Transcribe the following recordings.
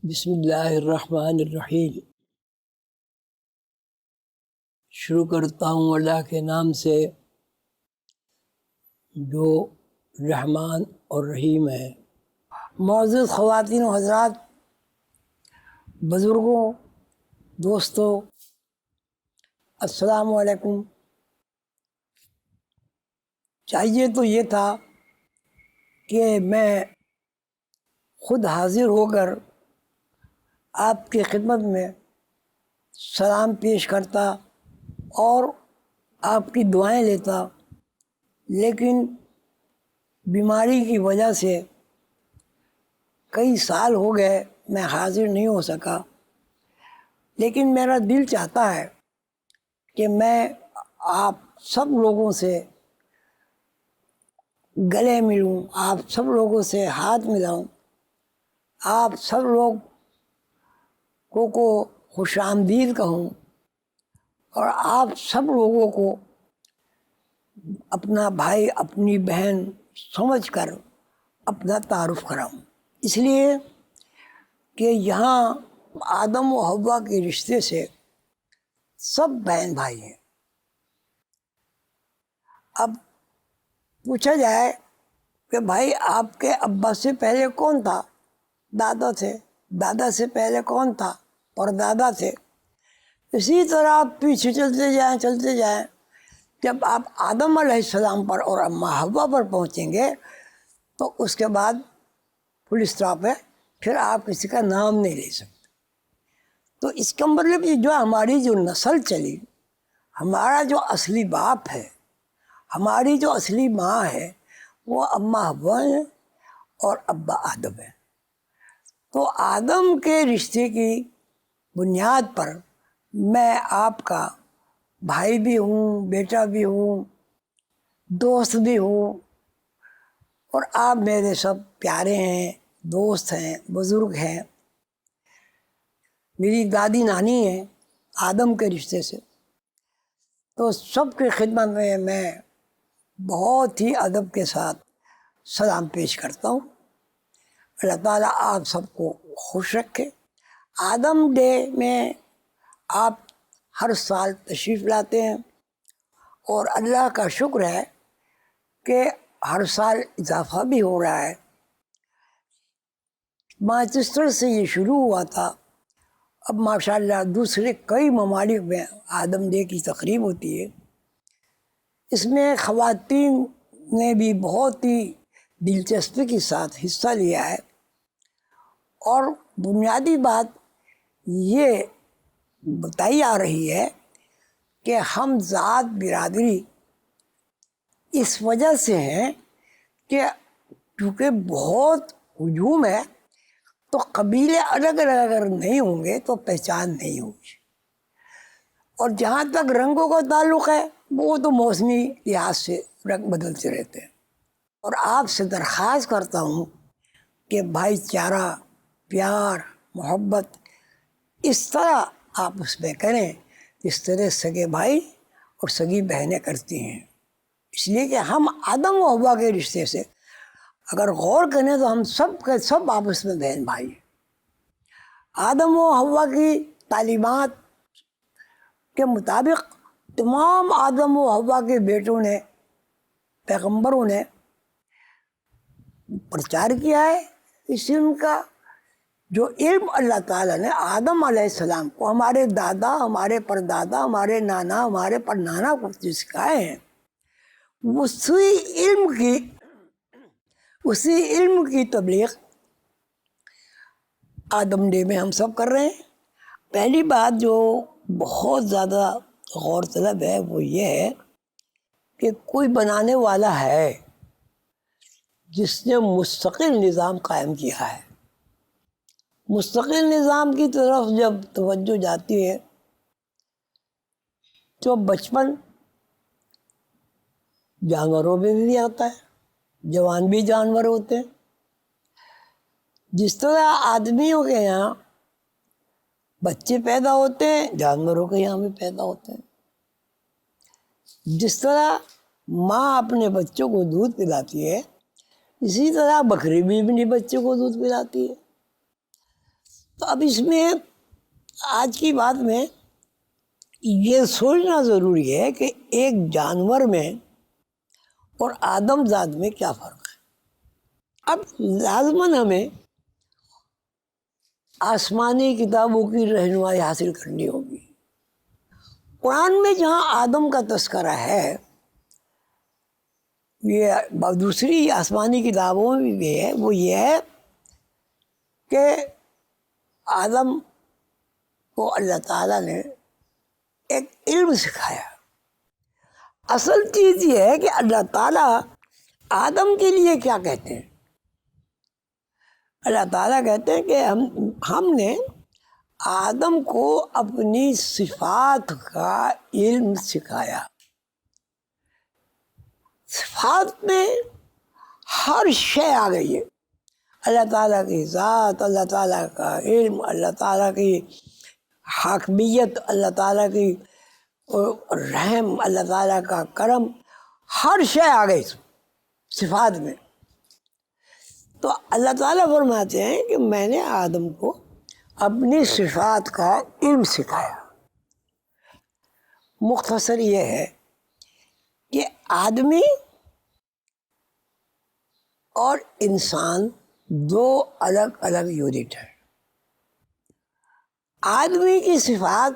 بسم اللہ الرحمن الرحیم۔ شروع کرتا ہوں اللہ کے نام سے جو رحمان اور رحیم ہے۔ معزز خواتین و حضرات، بزرگوں، دوستوں، السلام علیکم۔ چاہیے تو یہ تھا کہ میں خود حاضر ہو کر آپ کی خدمت میں سلام پیش کرتا اور آپ کی دعائیں لیتا، لیکن بیماری کی وجہ سے کئی سال ہو گئے میں حاضر نہیں ہو سکا۔ لیکن میرا دل چاہتا ہے کہ میں آپ سب لوگوں سے گلے ملوں، آپ سب لوگوں سے ہاتھ ملاؤں، آپ سب لوگ کو خوش آمدید کہوں اور آپ سب لوگوں کو اپنا بھائی اپنی بہن سمجھ کر اپنا تعارف کراؤں، اس لیے کہ یہاں آدم و حوا کے رشتے سے سب بہن بھائی ہیں۔ اب پوچھا جائے کہ بھائی آپ کے ابا سے پہلے کون تھا؟ دادا تھے۔ دادا سے پہلے کون تھا؟ پردادا تھے۔ اسی طرح آپ پیچھے چلتے جائیں، جب آپ آدم علیہ السلام پر اور اماں حوا پر پہنچیں گے تو اس کے بعد فل اسٹاپ ہے، پھر آپ کسی کا نام نہیں لے سکتے۔ تو اس کا مطلب جو ہماری جو نسل چلی، ہمارا جو اصلی باپ ہے، ہماری جو اصلی ماں ہے، وہ اماں حوا ہیں اور ابا آدم ہے۔ تو آدم کے رشتے کی بنیاد پر میں آپ کا بھائی بھی ہوں، بیٹا بھی ہوں، دوست بھی ہوں، اور آپ میرے سب پیارے ہیں، دوست ہیں، بزرگ ہیں۔ میری دادی نانی ہیں آدم کے رشتے سے۔ تو سب کی خدمت میں بہت ہی ادب کے ساتھ سلام پیش کرتا ہوں۔ اللہ تعالیٰ آپ سب کو خوش رکھے۔ آدم ڈے میں آپ ہر سال تشریف لاتے ہیں اور اللہ کا شکر ہے کہ ہر سال اضافہ بھی ہو رہا ہے۔ مانچسٹر سے یہ شروع ہوا تھا، اب ماشاءاللہ دوسرے کئی ممالک میں آدم ڈے کی تقریب ہوتی ہے۔ اس میں خواتین نے بھی بہت ہی دلچسپی کے ساتھ حصہ لیا ہے، اور بنیادی بات یہ بتائی آ رہی ہے کہ ہم ذات برادری اس وجہ سے ہیں کہ کیونکہ بہت ہجوم ہے، تو قبیلے الگ الگ اگر نہیں ہوں گے تو پہچان نہیں ہوگی۔ اور جہاں تک رنگوں کا تعلق ہے، وہ تو موسمی لحاظ سے رنگ بدلتے رہتے ہیں۔ اور آپ سے درخواست کرتا ہوں کہ بھائی چارہ، پیار، محبت اس طرح آپس میں کریں جس طرح سگے بھائی اور سگی بہنیں کرتی ہیں۔ اس لیے کہ ہم آدم و حوا کے رشتے سے اگر غور کریں تو ہم سب کے سب آپس میں بہن بھائی ہیں۔ آدم و حوا کی تعلیمات کے مطابق تمام آدم و حوا کے بیٹوں نے، پیغمبروں نے پرچار کیا ہے۔ اس علم کا جو علم اللہ تعالیٰ نے آدم علیہ السلام کو، ہمارے دادا، ہمارے پردادا، ہمارے نانا، ہمارے پرنانا کو جو سکھائے ہیں، اسی علم کی تبلیغ آدم ڈے میں ہم سب کر رہے ہیں۔ پہلی بات جو بہت زیادہ غور طلب ہے وہ یہ ہے کہ کوئی بنانے والا ہے جس نے مستقل نظام قائم کیا ہے۔ مستقل نظام کی طرف جب توجہ جاتی ہے تو بچپن جانوروں میں بھی آتا ہے، جوان بھی جانور ہوتے ہیں۔ جس طرح آدمیوں کے یہاں بچے پیدا ہوتے ہیں، جانوروں کے یہاں بھی پیدا ہوتے ہیں۔ جس طرح ماں اپنے بچوں کو دودھ پلاتی ہے، اسی طرح بکری بھی اپنے بچوں کو دودھ پلاتی ہے۔ اب اس میں آج کی بات میں یہ سوچنا ضروری ہے کہ ایک جانور میں اور آدم ذات میں کیا فرق ہے. اب لازماً ہمیں آسمانی کتابوں کی رہنمائی حاصل کرنی ہوگی. قرآن میں جہاں آدم کا تذکرہ ہے، یہ دوسری آسمانی کتابوں میں بھی ہے، وہ یہ ہے کہ آدم کو اللہ تعالیٰ نے ایک علم سکھایا. اصل چیز یہ ہے کہ اللہ تعالیٰ آدم کے لیے کیا کہتے ہیں. اللہ تعالیٰ کہتے ہیں کہ ہم نے آدم کو اپنی صفات کا علم سکھایا. صفات میں ہر شے آ گئی ہے. اللہ تعالیٰ کی ذات، اللہ تعالیٰ کا علم، اللہ تعالیٰ کی حاکمیت، اللہ تعالیٰ کی رحم، اللہ تعالیٰ کا کرم، ہر شے آ گئی صفات میں. تو اللہ تعالیٰ فرماتے ہیں کہ میں نے آدم کو اپنی صفات کا علم سکھایا. مختصر یہ ہے کہ آدمی اور انسان دو الگ الگ یونٹ ہیں. آدمی کی صفات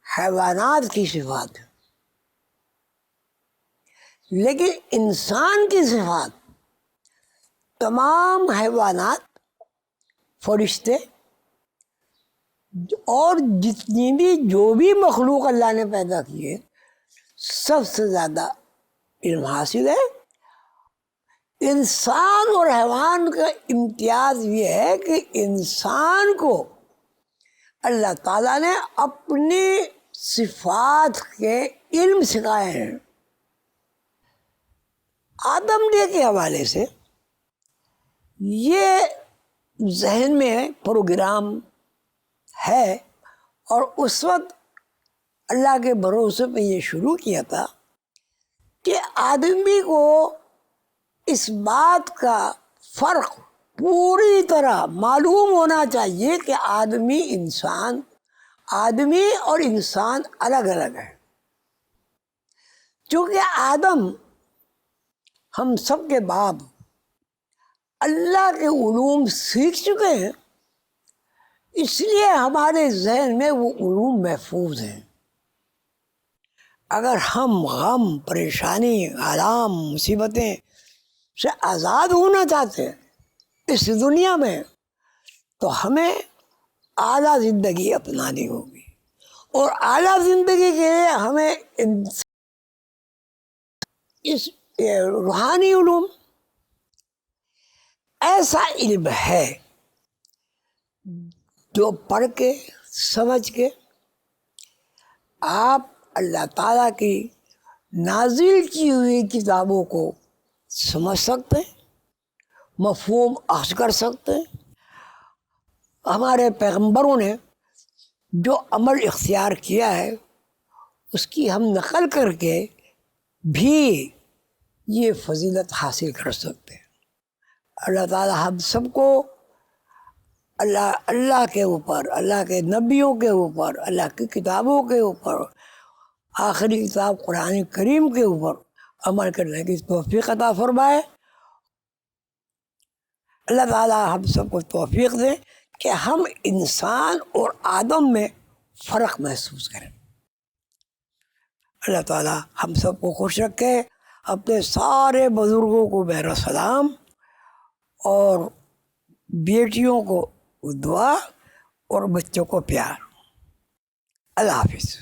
حیوانات کی صفات ہے، لیکن انسان کی صفات تمام حیوانات، فرشتے اور جتنی بھی جو بھی مخلوق اللہ نے پیدا کی ہے، سب سے زیادہ علم حاصل ہے. انسان اور حیوان کا امتیاز یہ ہے کہ انسان کو اللہ تعالیٰ نے اپنی صفات کے علم سکھائے ہیں. آدم ڈے کے حوالے سے یہ ذہن میں پروگرام ہے، اور اس وقت اللہ کے بھروسے پہ یہ شروع کیا تھا کہ آدمی کو اس بات کا فرق پوری طرح معلوم ہونا چاہیے کہ آدمی اور انسان الگ الگ ہے. چونکہ آدم ہم سب کے باپ اللہ کے علوم سیکھ چکے ہیں، اس لیے ہمارے ذہن میں وہ علوم محفوظ ہیں. اگر ہم غم، پریشانی، آرام، مصیبتیں سے آزاد ہونا چاہتے ہیں اس دنیا میں، تو ہمیں اعلیٰ زندگی اپنانی ہوگی. اور اعلیٰ زندگی کے لیے ہمیں اس روحانی علوم، ایسا علم ہے جو پڑھ کے سمجھ کے آپ اللہ تعالیٰ کی نازل کی ہوئی کتابوں کو سمجھ سکتے ہیں، مفہوم اخذ کر سکتے ہیں. ہمارے پیغمبروں نے جو عمل اختیار کیا ہے اس کی ہم نقل کر کے بھی یہ فضیلت حاصل کر سکتے ہیں. اللہ تعالیٰ ہم سب کو اللہ کے اوپر، اللہ کے نبیوں کے اوپر، اللہ کی کتابوں کے اوپر، آخری کتاب قرآن کریم کے اوپر عمل کرنے کی توفیق عطا فرمائے. اللہ تعالیٰ ہم سب کو توفیق دے کہ ہم انسان اور آدم میں فرق محسوس کریں. اللہ تعالیٰ ہم سب کو خوش رکھے. اپنے سارے بزرگوں کو میرا سلام، اور بیٹیوں کو دعا، اور بچوں کو پیار. اللہ حافظ.